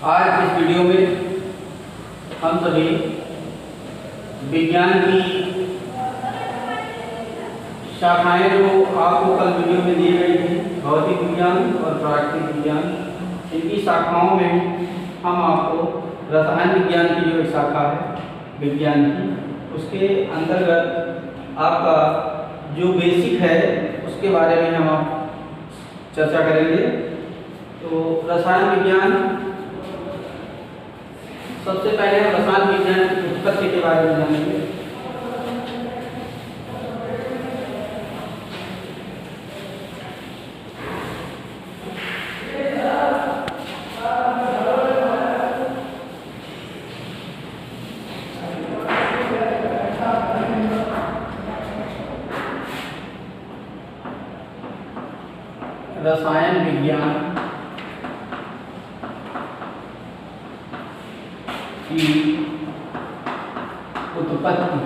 आज इस वीडियो में हम सभी विज्ञान की शाखाएं जो आपको कल वीडियो में दी गई थी, भौतिक विज्ञान और प्राकृतिक विज्ञान, इनकी शाखाओं में हम आपको रसायन विज्ञान की जो एक शाखा है विज्ञान की, उसके अंतर्गत आपका जो बेसिक है उसके बारे में हम चर्चा करेंगे। तो रसायन विज्ञान, सबसे पहले हम रसायन विज्ञान की उत्पत्ति के बारे में जानेंगे। रसायन विज्ञान की उत्पत्ति,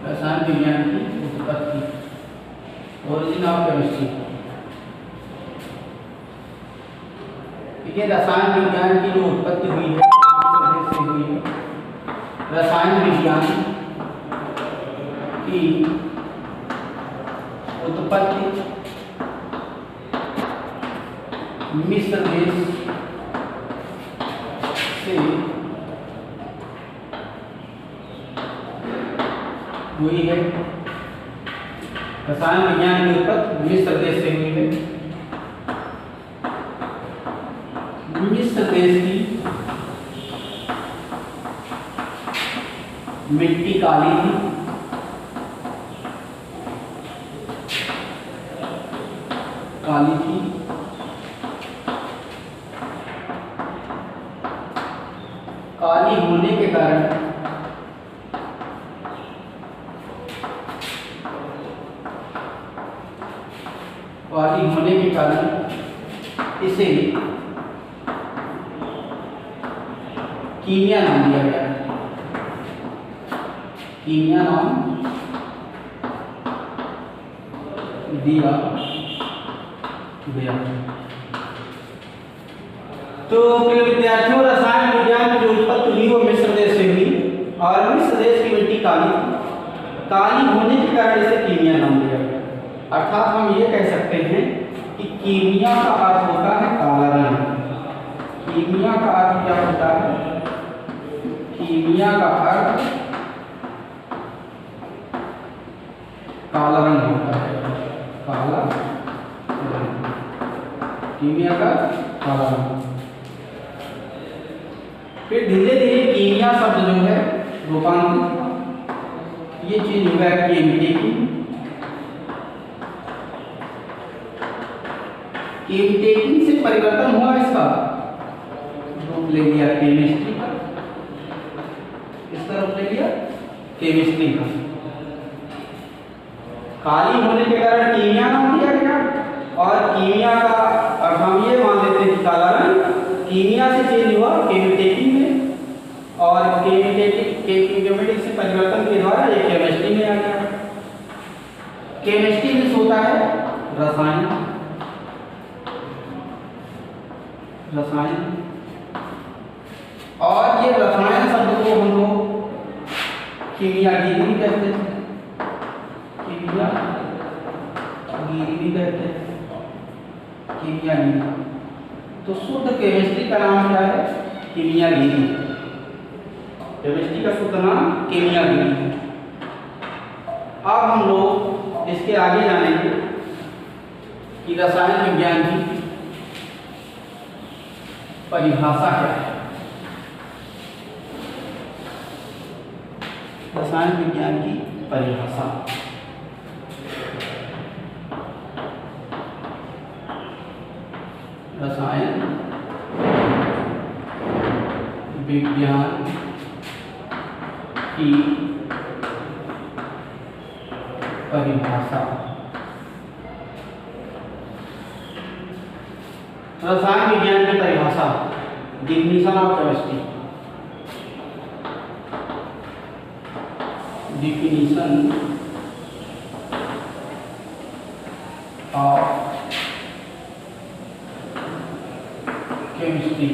रसायन विज्ञान की उत्पत्ति, ओरिजिन ऑफ केमिस्ट्री। देखिए, रसायन विज्ञान की जो उत्पत्ति हुई है से हुई है। रसायन विज्ञान की उत्पत्ति मिस्र देश से हुई है। रसायन विज्ञान की उत्पत्ति मिस्र देश से हुई है। मिस्र देश की मिट्टी काली थी, काली थी। काली होने के कारण इसे कीमिया नाम दिया गया। कीमिया नाम दिया गया। तो प्रिय विद्यार्थियों, रसायन विज्ञान की जो उत्पत्ति हुई वो मिस्र देश से हुई और मिस्र देश की मिट्टी काली थी। काली होने के कारण इसे कीमिया नाम दिया गया। अर्थात हम ये कह सकते हैं कि कीमिया का अर्थ होता है काला रंग। कीमिया का अर्थ क्या होता है? कीमिया का अर्थ काला रंग होता है। काला रंग, कीमिया का काला रंग। फिर धीरे धीरे कीमिया शब्द जो है रूपांतरित, ये चीज हो गया केमिटेकिंग। केमिटेकिंग से परिवर्तन हुआ, इसका रूप ले लिया केमिस्ट्री का। इसका रूप ले लिया केमिस्ट्री का। काली होने के कारण कीमिया नाम दिया गया और कीमिया का अर्थ हम ये मान लेते हैं कि काला रंग कीमिया से चेंज हुआ केमिटेकिंग में, और केमिटेक से परिवर्तन के द्वारा ये केमिस्ट्री में आ गया। केमिस्ट्री में होता है रसायन, और ये रसायन शब्द को हम लोग कीमियागिरी भी कहते हैं। कीमियागिरी भी कहते हैं, कीमियागिरी। तो शुद्ध केमिस्ट्री का नाम क्या है? कीमियागिरी। केमिस्ट्री का शुद्ध नाम कीमियागिरी है। अब हम लोग इसके आगे जानेंगे कि रसायन विज्ञान की परिभाषा क्या है। रसायन विज्ञान की परिभाषा, रसायन विज्ञान की परिभाषा। रसायन विज्ञान की परिभाषा, definition of chemistry. definition of chemistry.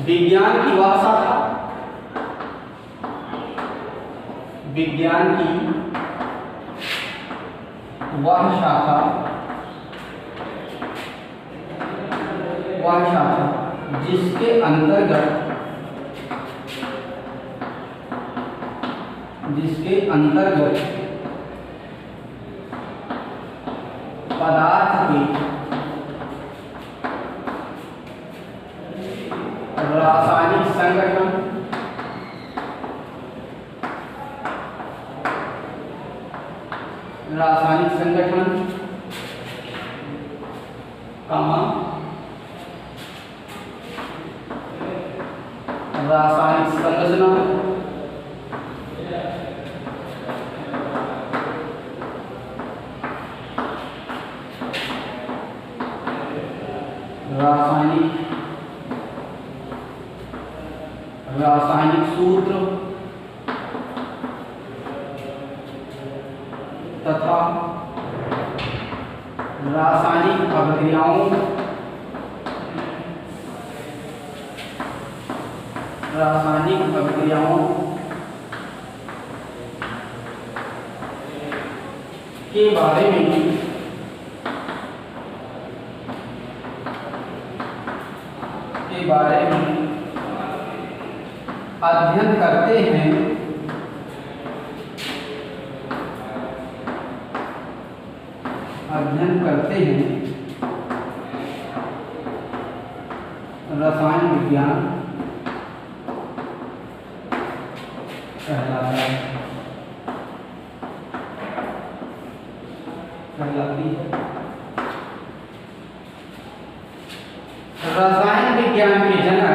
विज्ञान की वह शाखा, विज्ञान की वह शाखा, वह शाखा जिसके अंतर्गत पदार्थ के रासायनिक संगठन, कामा रासायनिक संरचना, रासायनिक सूत्र तथा रासायनिक अभिक्रियाओं के बारे में अध्ययन करते हैं, रसायन विज्ञान कहलाती है। रसायन विज्ञान के जनक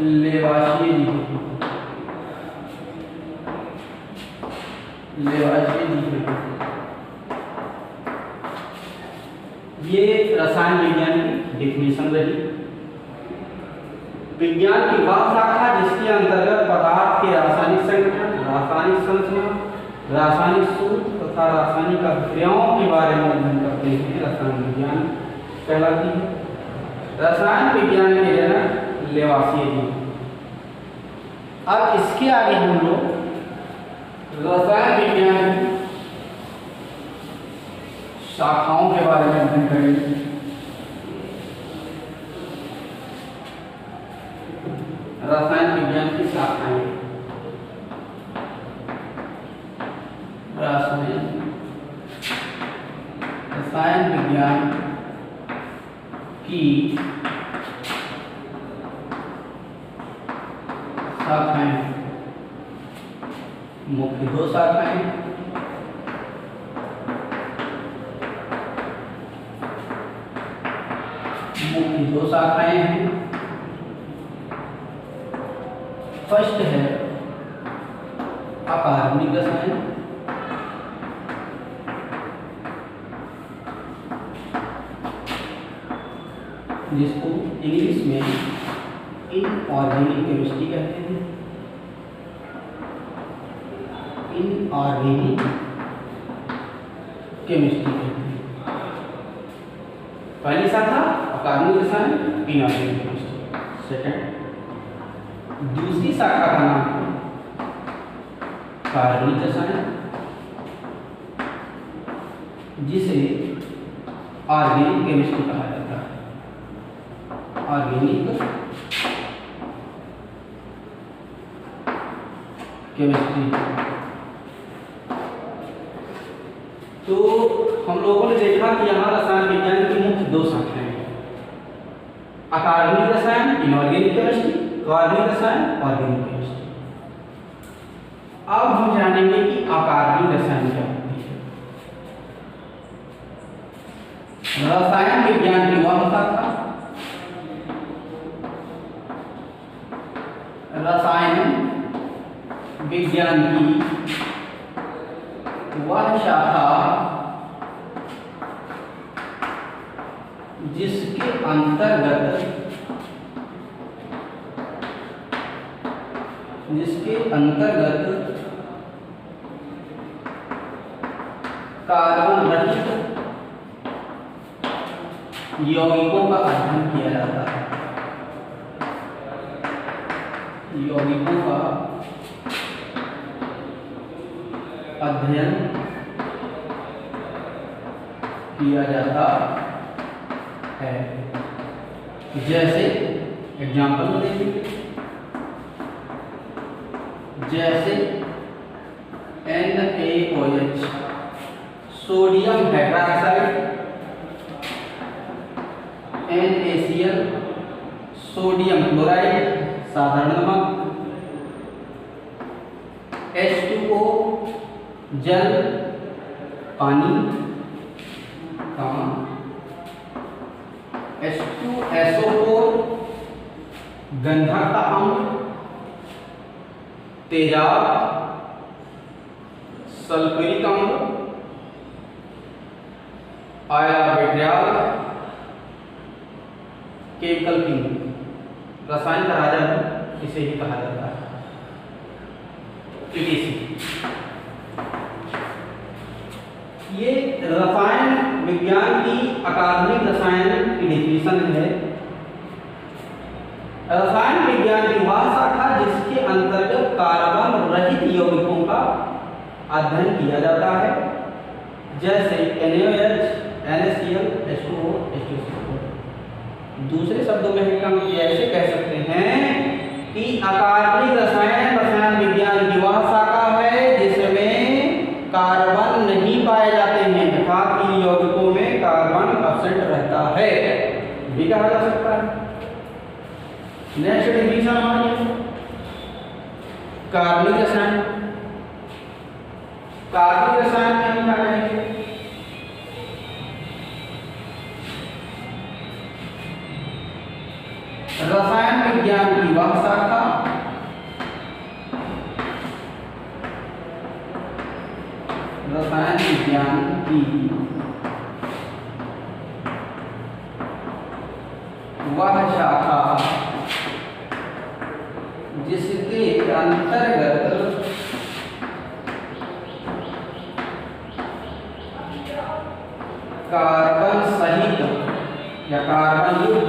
लेवाशिये जी हैं। ये रसायन विज्ञान की डेफिनेशन रही। विज्ञान की वह शाखा जिसके अंतर्गत पदार्थ के रासायनिक संगठन, रासायनिक संरचना, रासायनिक सूत्र तथा रासायनिक अभिक्रियाओं के बारे में अध्ययन करते हैं, रसायन विज्ञान कहलाती है। रसायन विज्ञान के जनक लेवाशिये जी। अब इसके आगे हम लोग रसायन विज्ञान की शाखाओं के बारे में अध्ययन करेंगे। रसायन विज्ञान की शाखाएं, रसायन विज्ञान की शाखाएं, मुख्य दो शाखाएं, हैं। फर्स्ट है अकार्बनिक रसायन, जिसको इंग्लिश में इनऑर्गेनिक केमिस्ट्री कहते हैं। इनऑर्गेनिक केमिस्ट्री कहते हैं। पहली शाखा अकार्बनिक रसायन, इनऑर्गेनिक केमिस्ट्री। सेकंड, दूसरी शाखा का नाम है कार्बनिक रसायन, जिसे ऑर्गेनिक केमिस्ट्री कहा जाता है। Organic chemistry. तो हम लोगों ने देखा कि यहाँ रसायन विज्ञान की मुख्य दो शाखाएं हैं, अकार्बनिक रसायन इनऑर्गेनिक केमिस्ट्री, कार्बनिक रसायन ऑर्गेनिक केमिस्ट्री। अब हम जानेंगे कि अकार्बनिक रसायन क्या होती है। रसायन विज्ञान की वह शाखा, रसायन विज्ञान की वह शाखा जिसके अंतर्गत कार्बन रहित यौगिकों का अध्ययन किया जाता है। यौगिकों का अध्ययन किया जाता है। जैसे एग्जाम्पल देखिए, जैसे NaOH sodium hydroxide, NaCl sodium chloride साधारण नमक, H2O जल पानी, H2SO4 गंधक का अम्ल, तेजाब, सल्फ्यूरिक अम्ल, आयरन, केमिकल किंग रसायन का राजा इसे ही कहा जाता है। ये रसायन विज्ञान की अकादमिक रसायन की डिफिनेशन है। रसायन विज्ञान की वह शाखा जिसके अंतर्गत कार्बन रहित यौगिकों का अध्ययन किया जाता है, जैसे NaOH, NaCl, H2O, H2SO4। दूसरे शब्दों में हम ऐसे कह सकते हैं कि अकादमिक रसायन विज्ञान की वह शाखा है जिसमें कार्बन नहीं पाए जाते हैं, अर्थात इन यौगिकों में कार्बन एब्सेंट रहता है, भी कहा जा सकता है। नेक्स्ट डिफिनेशन हमारी कार्बनिक रसायन। कार्बनिक रसायन में हम क्या कहेंगे? रसायन विज्ञान की वह शाखा जिसके अंतर्गत कार्बन सहित या कार्बन युक्त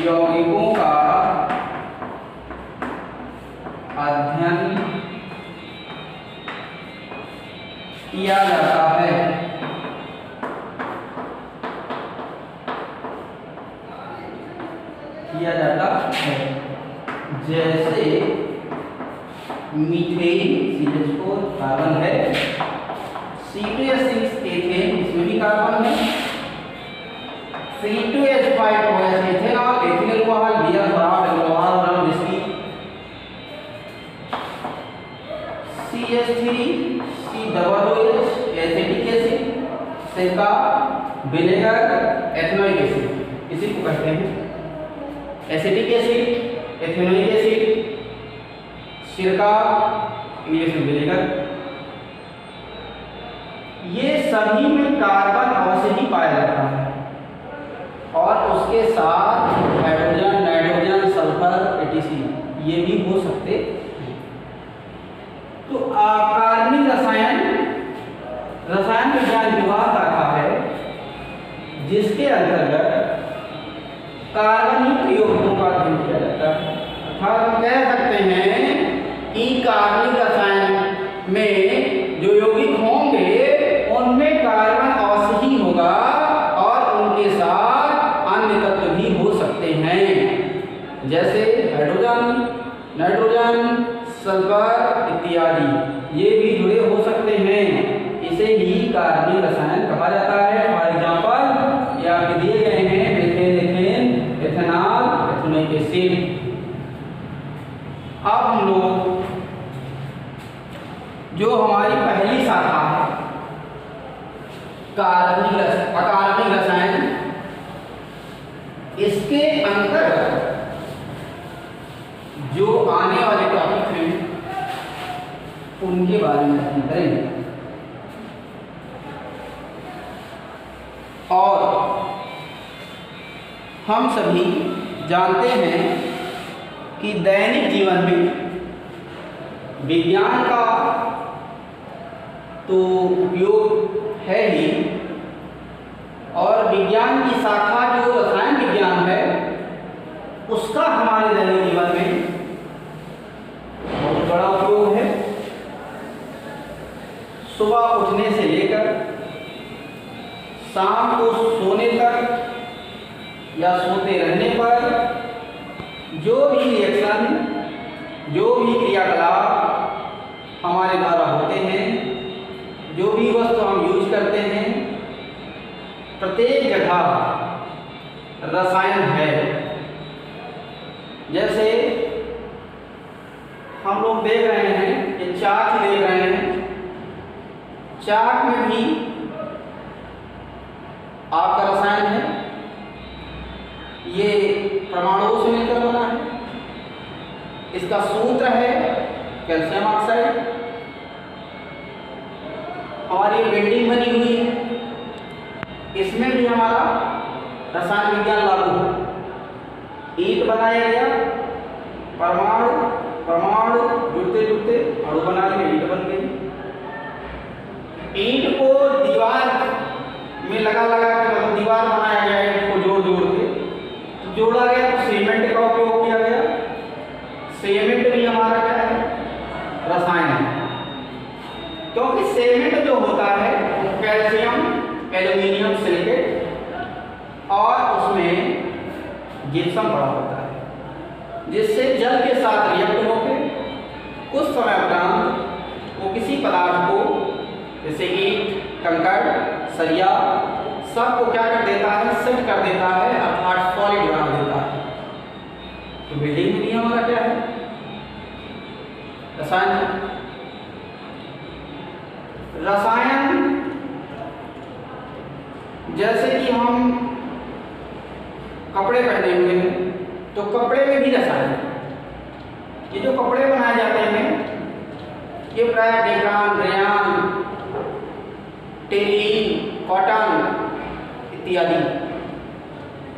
यौगिकों का अध्ययन किया जाता है। जैसे मीथेन CH4 कार्बन है, C2H6 एथेन इसमें भी कार्बन है, C2H5OH ethanol ethyl alcohol beer form alcohol और इसकी CH3COOH एसिटिक एसिड सिरका विनेगर एथेनोइक एसिड इसी को कहते हैं एसिटिक एसिड एथेनोइक एसिड सिरका इंग्लिश में विनेगर। ये सभी में कार्बन अवश्य ही पाया जाता है और उसके साथ हाइड्रोजन नाइट्रोजन सल्फर etc ये भी हो सकते हैं। तो कार्बनिक रसायन विज्ञान की वह शाखा है जिसके अंतर्गत कार्बनिक यौगिकों का अध्ययन किया जाता है। अर्थात हम कह सकते हैं कि कार्बनिक रसायन में जो यौगिक होंगे उनमें कार्बन अवश्य ही होगा और उनके साथ अन्य तत्व भी हो सकते हैं, जैसे हाइड्रोजन नाइट्रोजन सल्फर इत्यादि ये भी जुड़े हो सकते हैं। इसे ही कार्बनिक रसायन कहा जाता है। फॉर एग्जांपल ये आपके दिए गए हैं methane ethane ethanol ethanoic acid. अब हम लोग जो हमारी पहली शाखा है अकार्बनिक रसायन, इसके अंतर्गत जो आने वाले टॉपिक हैं उनके बारे में हम करेंगे। हम सभी जानते हैं कि दैनिक जीवन में विज्ञान का तो उपयोग है ही, और विज्ञान की शाखा जो रसायन विज्ञान है उसका हमारे दैनिक जीवन में बहुत बड़ा उपयोग है। सुबह उठने से लेकर शाम को सोने तक या सोते रहने पर जो भी रिएक्शन, जो भी क्रियाकलाप हमारे द्वारा होते हैं, जो भी वस्तु हम यूज करते हैं, प्रत्येक जगह रसायन है। जैसे हम लोग देख रहे हैं कि चाक देख रहे हैं, चाक में भी आपका रसायन है, ये परमाणुओं से मिलकर बना है। इसका सूत्र है कैल्शियम ऑक्साइड। हमारी बिल्डिंग बनी हुई है, इसमें भी हमारा रसायन विज्ञान लागू है। ईंट बनाया गया, परमाणु परमाणु जुड़ते जुड़ते अणु बना लिए, ईंट बन गई। ईंट को दीवार में लगा के मतलब दीवार बनाया गया, ईंट को जोड़ के जोड़ा गया, तो सीमेंट का उपयोग किया गया। सीमेंट भी हमारा क्या है? रसायन है, क्योंकि सीमेंट जो होता है वो कैल्शियम एल्यूमिनियम सिलिकेट और उसमें जिप्सम बड़ा होता है, जिससे जल के साथ रिएक्ट होकर कुछ समय उपरांत वो किसी पदार्थ को, जैसे ईंट, कंकड़, सरिया, सबको क्या कर देता है? सेट कर देता है, अर्थात सॉलिड बना देता है। तो बिल्डिंग में भी हमारा क्या है? रसायन है। रसायन जैसे कि हम कपड़े पहने हुए हैं, तो कपड़े में भी रसायन है। ये जो कपड़े बनाए जाते हैं ये प्राय डेक्रान, रेयान, टेलिन, कॉटन इत्यादि,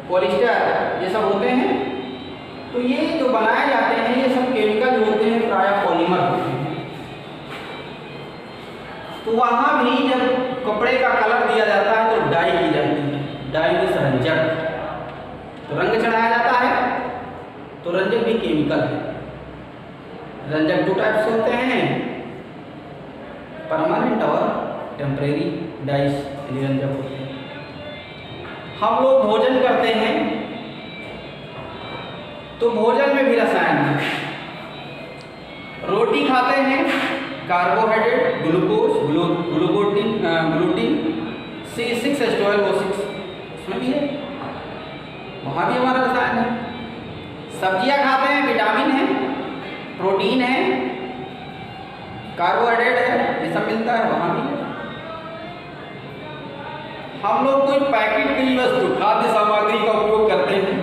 पॉलिस्टर, ये सब होते हैं। तो ये जो बनाए जाते हैं ये सब केमिकल होते हैं, प्राय पॉलीमर होते हैं। तो वहाँ भी जब कपड़े का कलर दिया जाता है तो डाई की जाती है, डाई में रंजक, तो रंग चढ़ाया जाता है। तो रंजक भी केमिकल है। रंजक दो टाइप से होते हैं, परमानेंट और टेम्परेरी डाइस रंजक होते हैं। हम लोग भोजन करते हैं तो भोजन में भी रसायन है। रोटी खाते हैं, कार्बोहाइड्रेट, ग्लूकोज, ग्लूटीन, C6H12O6 उसमें भी है, वहाँ भी हमारा रसायन है। सब्जियां खाते हैं, विटामिन है, प्रोटीन है, कार्बोहाइड्रेट है, ये सब मिलता है, वहाँ भी है। हम लोग कोई पैकेट की वस्तु, खाद्य सामग्री का उपयोग करते हैं,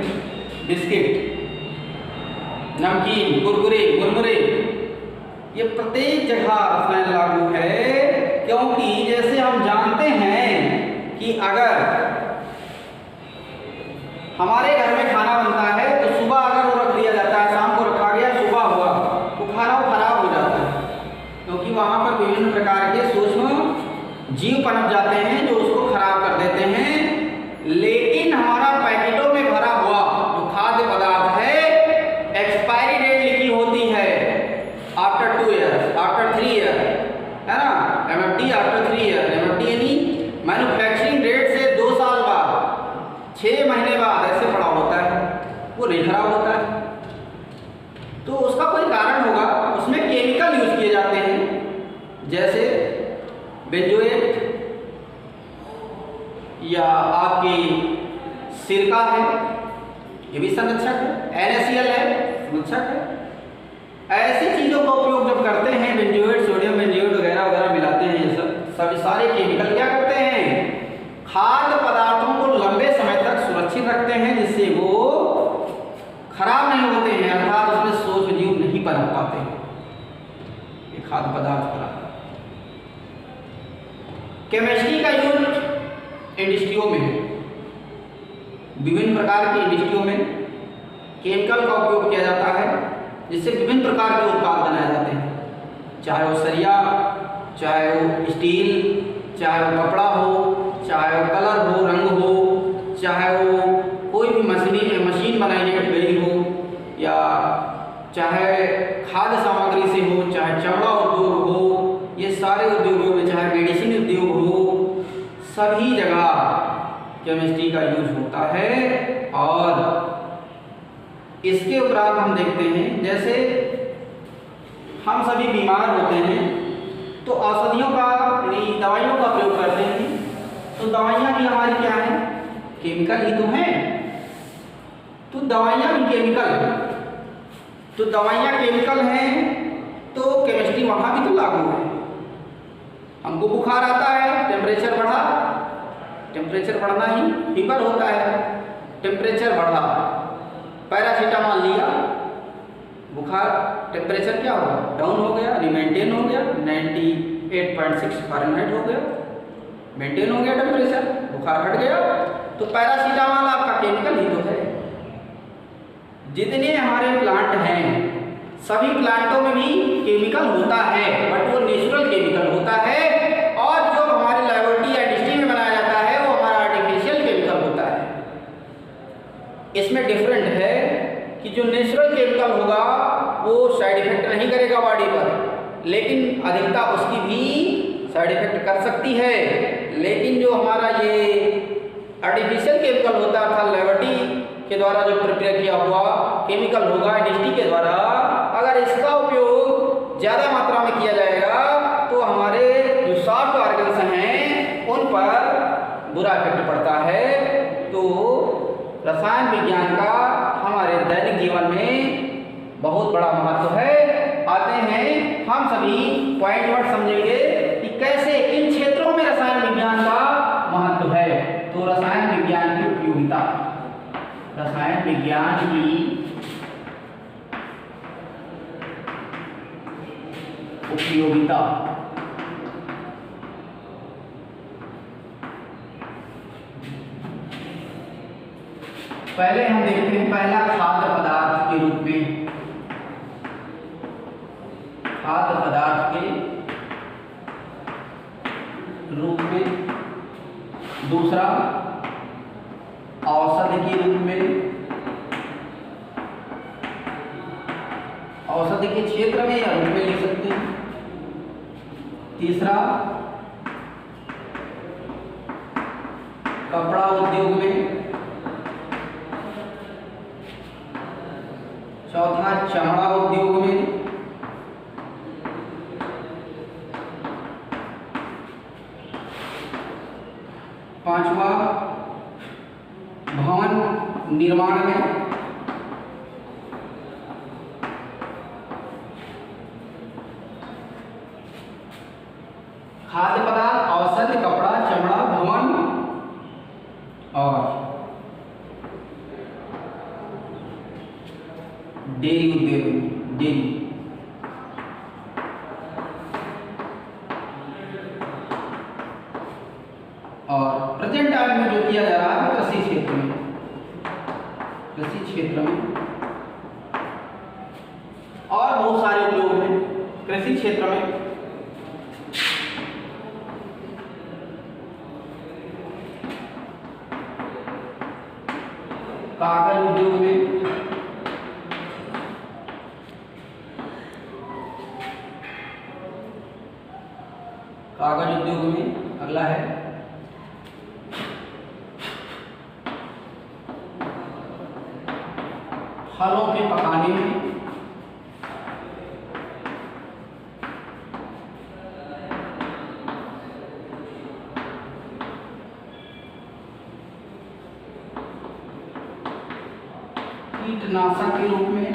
बिस्किट, नमकीन, कुरकुरे, मुरमुरे, ये प्रत्येक जगह रसायन लागू है। क्योंकि जैसे हम जानते हैं कि अगर हमारे घर में खाना बनता है तो सुबह अगर वो रख दिया जाता है, शाम को रखा गया, सुबह हुआ तो खाना वो खराब हो जाता है, क्योंकि वहाँ पर विभिन्न प्रकार के सूक्ष्म जीव पनप जाते हैं जो उसको खराब कर देते हैं। लेकिन हमारा पैकेटों में भरा हुआ जो खाद्य पदार्थ है, एक्सपायरी डेट लिखी होती है आफ्टर 2 ईयर्स, आफ्टर 3 ईयर, है ना, MFD आफ्टर 3 ईयर, MFD यानी मैन्युफैक्चरिंग डेट से 2 साल बाद, 6 महीने बाद ऐसे पड़ा होता है, वो नहीं खराब होता है। तो उसका कोई कारण होगा, उसमें केमिकल यूज किए जाते हैं, जैसे बेंजोएट या आपकी सिरका है, ये भी संरक्षक है, NaCl है, संरक्षक है। ऐसी चीज़ों का उपयोग जब करते हैं, बेंजोएट, सोडियम बेंजोएट वगैरह वगैरह मिलाते हैं, ये सब सारे केमिकल क्या करते हैं? खाद्य पदार्थों को लंबे समय तक सुरक्षित रखते हैं, जिससे वो खराब नहीं होते हैं, अर्थात उसमें सूक्ष्म जीव नहीं पनप पाते हैं। ये खाद्य पदार्थ खराब। केमिस्ट्री का यूज इंडस्ट्रियों में है, विभिन्न प्रकार की इंडस्ट्रियों में केमिकल का उपयोग किया जाता है, जिससे विभिन्न प्रकार के उत्पाद बनाए जाते हैं, चाहे वो सरिया, चाहे वो स्टील, चाहे वो कपड़ा हो, चाहे वो कलर हो, रंग हो, चाहे वो कोई भी मशीन बनाई गई हो, या चाहे खाद्य सामग्री से हो, चाहे चमड़ा उद्योग हो, ये सारे उद्योगों में, चाहे मेडिसिन उद्योग हो, सभी जगह केमिस्ट्री का यूज होता है। और इसके उपरांत हम देखते हैं, जैसे हम सभी बीमार होते हैं तो औषधियों का यानी दवाइयों का प्रयोग करते हैं, तो दवाइयाँ भी हमारी क्या हैं, केमिकल ही तो हैं। तो दवाइयाँ भी केमिकल, तो दवाइयाँ केमिकल हैं तो केमिस्ट्री वहाँ भी तो लागू है। हमको बुखार आता है, टेम्परेचर बढ़ा, टेम्परेचर बढ़ना ही फीवर होता है, टेम्परेचर बढ़ा, पैरासीटामोल लिया, बुखार टेम्परेचर क्या हुआ, डाउन हो गया, मेंटेन हो गया, 98.6 फ़ारेनहाइट हो गया, मेंटेन हो गया टेम्परेचर, बुखार हट गया। तो पैरासीटामोल आपका केमिकल ही तो है। जितने हमारे प्लांट हैं सभी प्लांटों में भी केमिकल होता है, बट वो नेचुरल केमिकल होता है, और जो हमारे लैबोरेटरी या इंडस्ट्री में बनाया जाता है वो हमारा आर्टिफिशियल केमिकल होता है। इसमें डिफरेंट है कि जो नेचुरल केमिकल होगा वो साइड इफेक्ट नहीं करेगा बॉडी पर, लेकिन अधिकता उसकी भी साइड इफेक्ट कर सकती है। लेकिन जो हमारा ये आर्टिफिशियल केमिकल होता था, लैबोरेटरी के द्वारा जो प्रिपेयर किया हुआ केमिकल होगा इंडस्ट्री के द्वारा, अगर इसका उपयोग ज़्यादा मात्रा में किया जाएगा तो हमारे जो सॉफ्ट ऑर्गन्स हैं उन पर बुरा इफेक्ट पड़ता है। तो रसायन विज्ञान का हमारे दैनिक जीवन में बहुत बड़ा महत्व है। आते हैं हम सभी पॉइंट वर्ड समझेंगे कि कैसे किन क्षेत्रों में रसायन विज्ञान का महत्व है। तो रसायन विज्ञान की उपयोगिता, रसायन विज्ञान की उपयोगिता, पहले हम देखते हैं पहला खाद्य पदार्थ के रूप में, खाद्य पदार्थ के रूप में, दूसरा औषधि के रूप में, औषधि के क्षेत्र में या रूप में लिख सकते हैं, तीसरा कपड़ा उद्योग में, चौथा चमड़ा उद्योग में, पांचवा भवन निर्माण में, खाद्य पदार्थ, औषधि, कपड़ा, चमड़ा, भवन और डेयरी उद्योग, डेयरी। और प्रेजेंट टाइम में जो किया जा रहा है कृषि क्षेत्र में, कृषि क्षेत्र में और बहुत सारे उद्योग हैं कृषि क्षेत्र में। कागज उद्योग में, कागज उद्योग में, अगला है फलों के पकाने में, कीटनाशक के रूप में,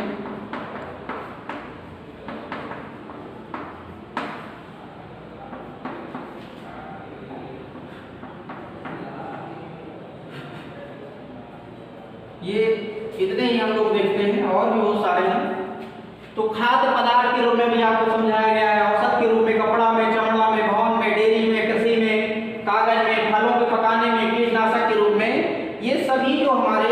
ये इतने ही हम लोग देखते हैं, और भी बहुत सारे हैं। तो खाद्य पदार्थ के रूप में भी आपको समझाया गया है, औषध के रूप में, कपड़ा में, चमड़ा में, भवन में, डेयरी में, कृषि में, कागज में, फलों के पकाने में, कीटनाशक के रूप में, ये सभी जो हमारे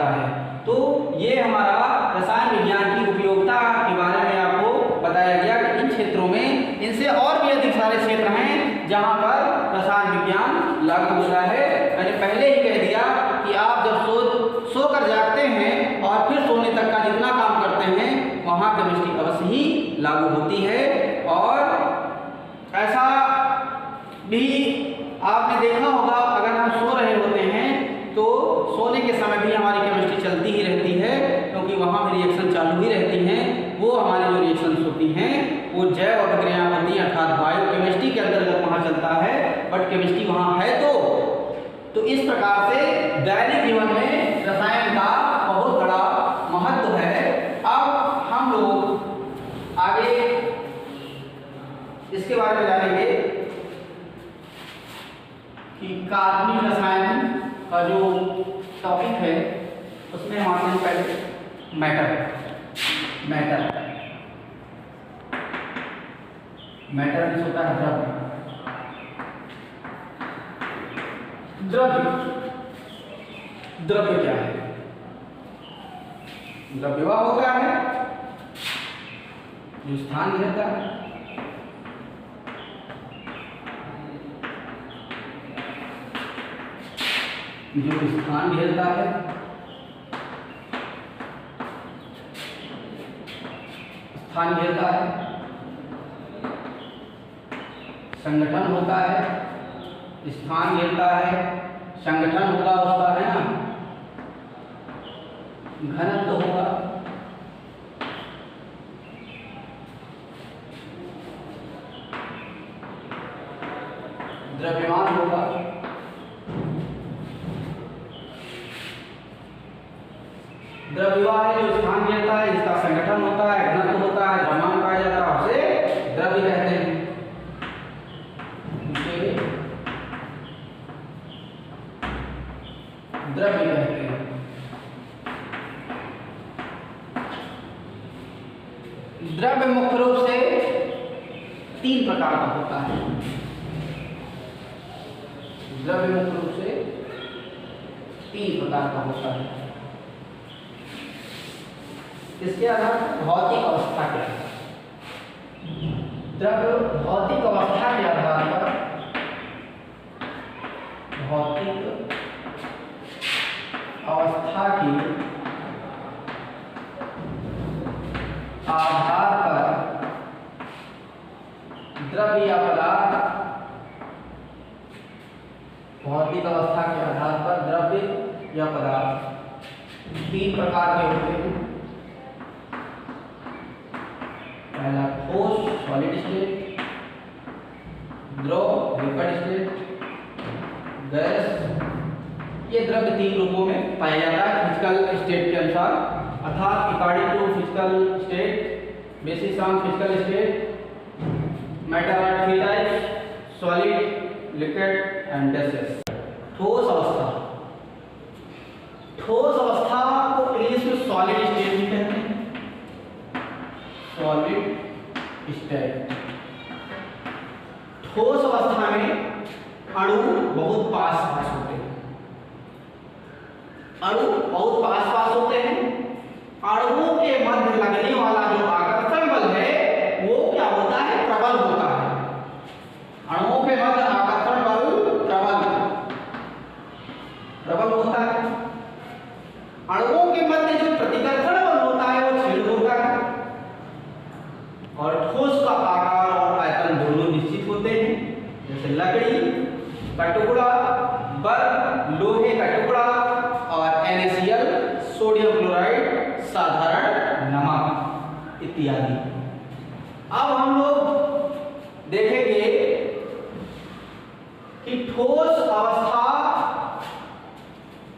जाता है। तो ये हमारा रसायन विज्ञान की उपयोगिता के बारे में आपको बताया गया कि इन क्षेत्रों में इनसे और भी अधिक सारे क्षेत्र हैं जहाँ पर रसायन विज्ञान लागू होता है। मैंने पहले ही कह दिया कि आप जब सोकर जागते हैं और फिर सोने तक का जितना काम करते हैं वहाँ केमिस्ट्री अवश्य ही लागू होती है। और ऐसा भी आपने देखा होगा, अगर हम सो रहे होते हैं तो सोने के समय भी हमारी केमिस्ट्री चलती ही रहती है, क्योंकि वहाँ भी रिएक्शन चालू ही रहती हैं। वो हमारी जो रिएक्शंस होती हैं वो जैव अभिक्रियाएं होती हैं, अर्थात बायोकेमिस्ट्री के अंतर्गत वहाँ चलता है, बट केमिस्ट्री वहाँ है। तो इस प्रकार से दैनिक जीवन में रसायन का बहुत बड़ा महत्व है। अब हम लोग आगे इसके बारे में जानेंगे कि कार्बनिक रसायन का जो टॉपिक है उसमें हम आते हैं पहले मैटर मीन्स होता है द्रव्य क्या है? द्रव्यवाह होता है जो स्थान घेरता है, जो स्थान घेरता है, स्थान घेरता है, संगठन होता है, स्थान घेरता है, संगठन होगा उसका, है ना, घनत्व होगा, द्रव्यमान होगा, द्रव्यवाह है जो स्थान घेरता है, इसका संगठन होता है, घनत्व होता है, द्रव्यमान पाया जाता है, उसे द्रव्य कहते हैं। द्रव्य कहते हैं। द्रव्य मुख्य रूप से 3 प्रकार का होता है। द्रव्य मुख्य रूप से 3 प्रकार का होता है। इसके आधार पर भौतिक अवस्था क्या है? द्रव्य भौतिक अवस्था के आधार पर भौतिक अवस्था के आधार पर द्रव्य या पदार्थ, भौतिक अवस्था के आधार पर द्रव्य या पदार्थ 3 प्रकार के होते हैं। पहला ठोस सॉलिड स्टेट, द्रव लिक्विड स्टेट, गैस। ये द्रव्य 3 रूपों में पाया जाता है फिजिकल स्टेट के अनुसार, अर्थात according to physical state, basis on physical state, matter are 3 types: solid, liquid and gases. ठोस अवस्था, ठोस अवस्था को इंग्लिश में सॉलिड स्टेट भी कहते हैं। सॉलिड स्टेट, ठोस अवस्था में अणु बहुत पास होते हैं, अणु बहुत पास होते हैं। अणुओं के मध्य लगने वाला जो आकर्षण बल है वो क्या होता है? प्रबल होता है। अणुओं के मध्य आकर्षण बल प्रबल होता है। अणुओं के मध्य जो प्रतिकर्षण बल होता है वो क्षीण होता है। और ठोस का आकार और आयतन दोनों निश्चित होते हैं, जैसे लकड़ी का टुकड़ा, बर्फ लोहे का टुकड़ा, और NaCl सोडियम क्लोराइड साधारण नमक इत्यादि। अब हम लोग देखेंगे कि ठोस अवस्था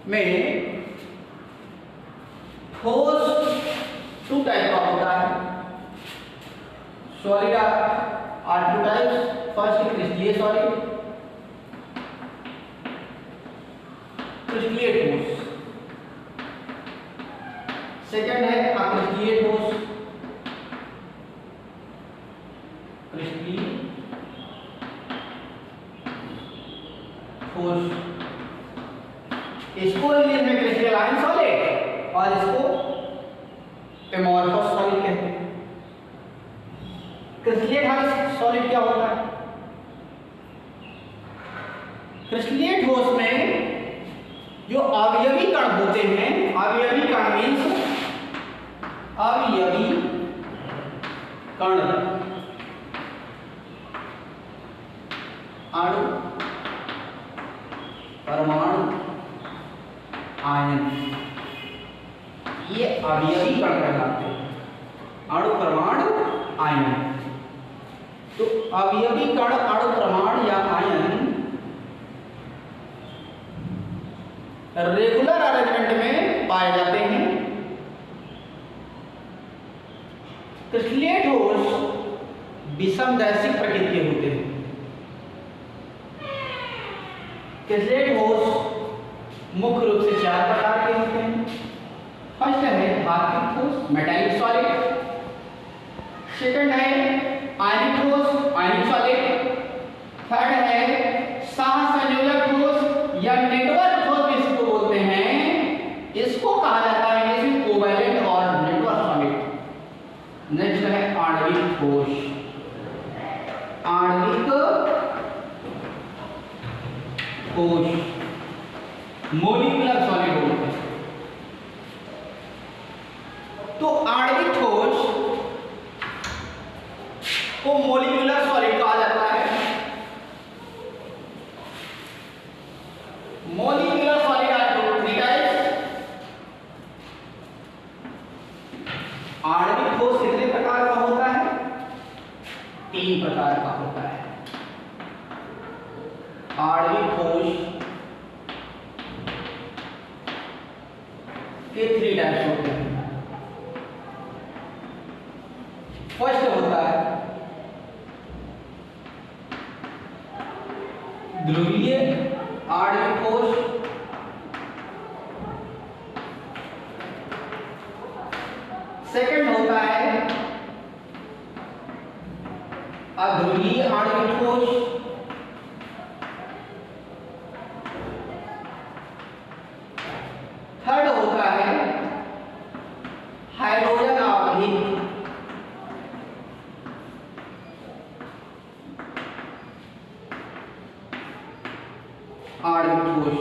में ठोस 2 टाइप का होता है। Solid are 2 types. फर्स्ट क्रिस्टलीय सॉलिड, क्रिस्टलीय ठोस। सेकंड है अक्रिस्टलीय ठोस, क्रिस्टलीय ठोस। इसको इंग्लिश में क्रिस्टलाइन सॉलिड एमोर्फस सॉलिड कहते हैं। क्रिस्टलीय सॉलिड क्या होता है? क्रिस्टलीय ठोस में जो अवयवी कण होते हैं, अवयवी कण मीन्स अवयवी कण, अणु, परमाणु, आयन, ये अवयवी कण कहलाते हैं। अणु, परमाणु, आयन। तो अवयवी कण, अणु, परमाणु या आयन रेगुलर अरेंजमेंट में पाए जाते हैं। क्रिस्टलीय ठोस विषमदैशिक प्रकृति के होते हैं। क्रिस्टलीय ठोस मुख्य रूप से 4 प्रकार के होते हैं। फर्स्ट है धात्विक ठोस, मेटालिक सॉलिड। सेकंड है आयनिक ठोस, आयनिक सॉलिड। थर्ड है सहसंयोजक ठोस या नेटवर्क ठोस इसको बोलते हैं। इसको कहा जाता है जैसे कोवैलेंट और नेटवर्क सॉलिड। नेक्स्ट है आणविक ठोस, आणविक ठोस, मॉलिक्यूलर सॉलिड होते हैं। तो आणविक ठोस को मॉलिक्यूलर सॉलिड कहा जाता है। Molecular solid are three types. आणविक ठोस कितने प्रकार का होता है? 3 प्रकार का होता है। आणविक ठोस के 3 टाइप्स होते हैं। फर्स्ट होता है ध्रुवीय आणविक ठोस, सेकंड होता है अध्रुवीय आणविक ठोस, थर्ड होता है हाइड्रोजन आवधिक आणविक ठोस।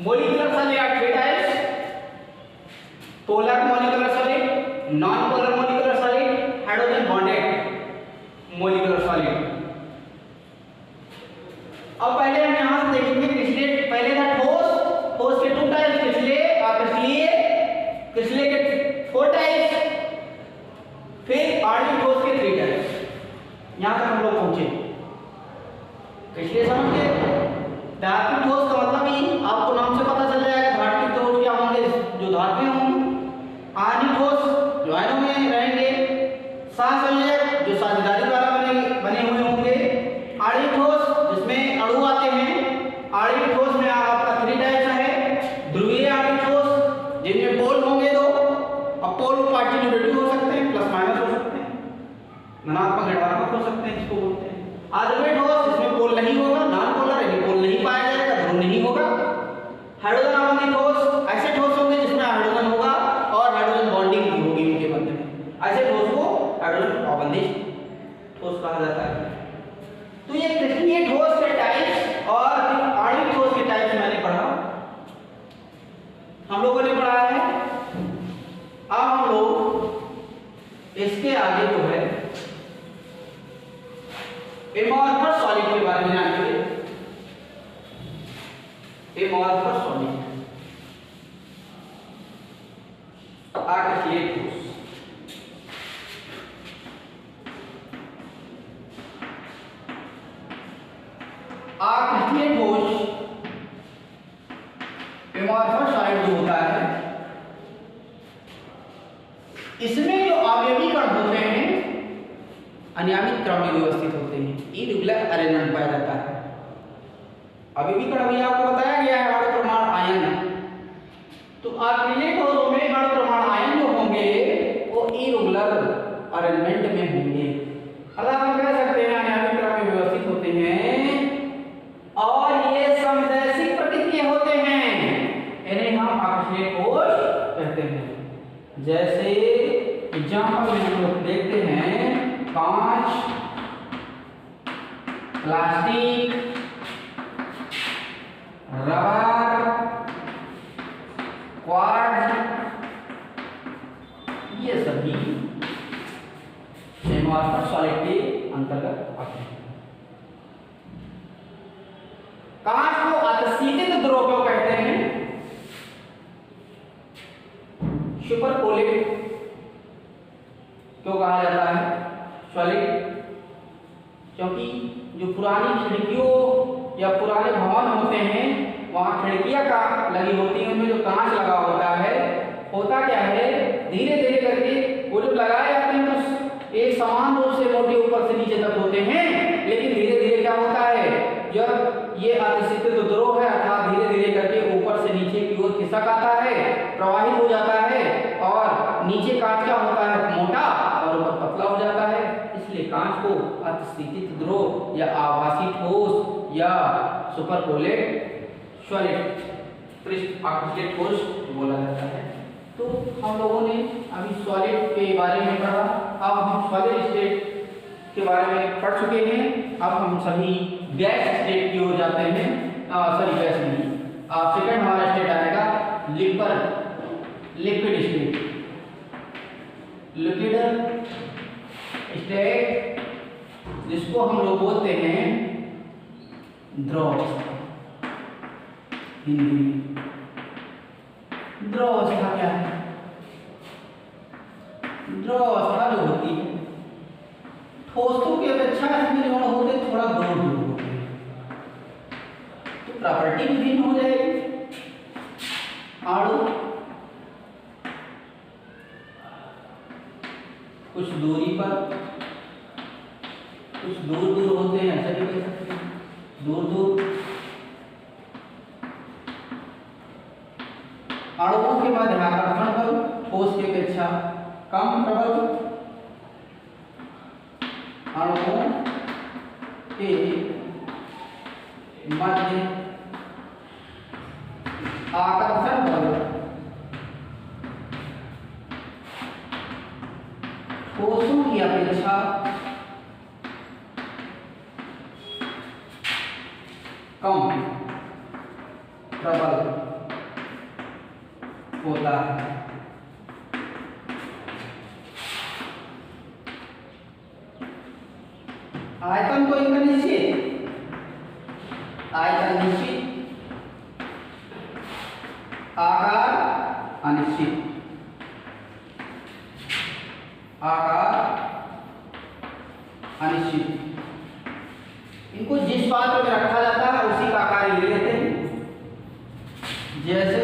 Molecular solid are 3 types. Polar molecular solid, non polar molecular solid, hydrogen bonded molecular solid. अब पहले हम यहां से देखेंगे क्रिस्टलीय। पहले था ठोस, ठोस के 2 टाइप्स, क्रिस्टलीय के 4 टाइप्स, फिर आणविक ठोस के 3 टाइप्स। यहां तक हम लोग पहुंचे। क्रिस्टलीय समझ गए। धात्विक ठोस का मतलब ही आपको नाम से पता चल जाएगा। धात्विक ठोस क्या होंगे? जो धात्विक होंगे। आयनिक ठोस जो आयनों में रहेंगे। सहसंयोजक जो साझेदारी द्वारा बने हुए होंगे। आणविक ठोस जिसमें अणु आते हैं। आणविक ठोस में आपका 3 टाइप्स है। ध्रुवीय आणविक ठोस जिनमें पोल होंगे 2। अब पोल पार्टिक्युलेटिव हो सकते हैं, प्लस माइनस हो सकते हैं, धनात्मक ऋणात्मक हो सकते हैं, इसको बोलते हैं। अध्रुवीय ठोस जिसमें पोल नहीं होगा, नॉन पोलर यानी पोल नहीं पाया जाएगा, ध्रुव नहीं होगा। हाइड्रोजन आवधिक ठोस ऐसे ठोस होंगे जिसमें हाइड्रोजन होगा और हाइड्रोजन बॉन्डिंग भी होगी उनके मध्य में। ऐसे ठोस को हाइड्रोजन अवबंधित ठोस कहा जाता है। तो ये क्रिस्टलीय ठोस के टाइप्स और आणविक ठोस के टाइप्स मैंने पढ़ा, हम लोगों ने पढ़ा है। अब हम लोग इसके आगे जो है एमोर्फस सॉलिड के बारे में जानेंगे। एमोर्फस सॉलिड आकृतिक ठोस। आकृतिक ठोस एमोर्फस सॉलिड जो होता है, इसमें जो अवयवी कण होते हैं अनियमित क्रम में व्यवस्थित होते हैं। इरेगुलर अरेंजमेंट पाया जाता है। अवयवी कण अभी आपको बताया गया है अणु, परमाणु, आयन। तो आकृतिक ठोसों में अणु, परमाणु, आयन जो होंगे वो इरेगुलर अरेंजमेंट में होंगे। अर्थात हम कह सकते हैं अनियमित क्रम एग्जाम्पल में हम लोग देखते हैं कांच, प्लास्टिक, रबर, क्वार्ट्ज, ये सभी सेमीवास्पर सॉलिड के अंतर्गत आते हैं। कांच को अतशीतित द्रव क्यों कहते हैं? सुपरपोलेट क्यों कहा जाता है सॉलिड? क्योंकि जो पुरानी खिड़कियों या पुराने भवन होते हैं वहां खिड़कियां का लगी होती हैं, उनमें जो कांच लगा होता है, होता क्या है धीरे धीरे करके वो जब लगाए जाते हैं तो एक समान रूप से मोटे ऊपर से नीचे तक होते हैं, लेकिन धीरे धीरे क्या होता है जब ये अतशीतित द्रव है अर्थात धीरे धीरे करके ऊपर से नीचे की ओर खिसक आता है, प्रवाहित हो जाता है और नीचे कांच का होता है मोटा और ऊपर पतला हो जाता है। इसलिए कांच को अतशीतित द्रव या आभासी ठोस या सुपरपोलेट सॉलिड पृष्ठ आकृतिक ठोस बोला जाता है। तो हम लोगों ने अभी सॉलिड के बारे में पढ़ा, अब हम सॉलिड स्टेट के बारे में पढ़ चुके हैं। अब हम सभी गैस स्टेट की ओर जाते हैं। सॉरी गैस नहीं, सेकंड हमारा स्टेट आएगा लिक्विड स्टेट। लिक्विड स्टेट जिसको हम लोग बोलते हैं द्रव अवस्था, हिंदी में द्रव अवस्था क्या है? द्रव अवस्था जो होती है ठोसों की अपेक्षा इसमें जो होते थोड़ा दूर दूर होते हैं, तो प्रॉपर्टी भी भिन्न हो जाएगी। अणु कुछ दूरी पर कुछ दूर दूर होते हैं, ऐसा भी कह सकते हैं, दूर दूर। अणुओं के मध्य आकर्षण बल ठोस की अपेक्षा कम प्रबल, अणुओं के मध्य आकर्षण बल ठोसों की अपेक्षा कम प्रबल होता है। आयतन को इनका निश्चित, आयतन निश्चित, आकार अनिश्चित, आकार अनिश्चित। इनको जिस पात्र में रखा जाता है उसी का आकार ले लेते हैं, जैसे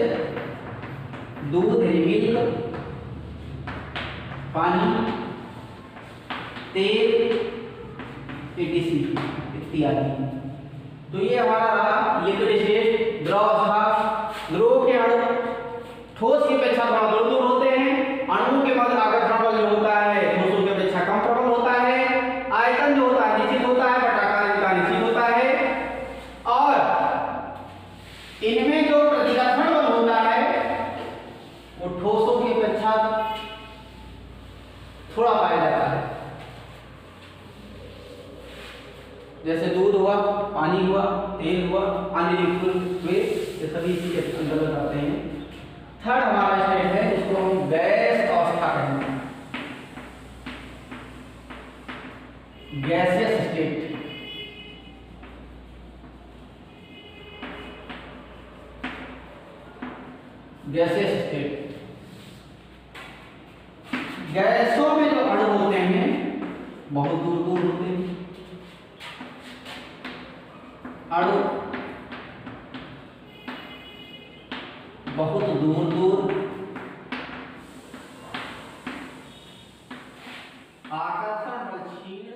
दूध मिल्क, पानी, तेल इत्यादि। तो ये हमारा रहा लिक्विड स्टेट, द्रव अवस्था। द्रव के अणु ठोस की अपेक्षा थोड़ा दूर दूर होते हैं, अणुओं के मध्य आकर्षण बल जो होता है ठोसों की अपेक्षा कम प्रबल होता है, आयतन जो होता है निश्चित होता है, बट आकार इनका निश्चित होता है, और इनमें जो प्रतिकर्षण बल होता है वो ठोसों की अपेक्षा थोड़ा पाया जाता है। जैसे दूध हुआ, पानी हुआ, तेल हुआ, अन्य लिक्विड हुए, ये सभी इसी के अंतर्गत आते हैं। थर्ड हमारा स्टेट है जिसको हम गैस अवस्था कहते हैं, गैसियस स्टेट। गैसियस स्टेट गैसों में जो अणु होते हैं बहुत दूर दूर होते हैं, अणु बहुत दूर दूर आकर्षण बल क्षीण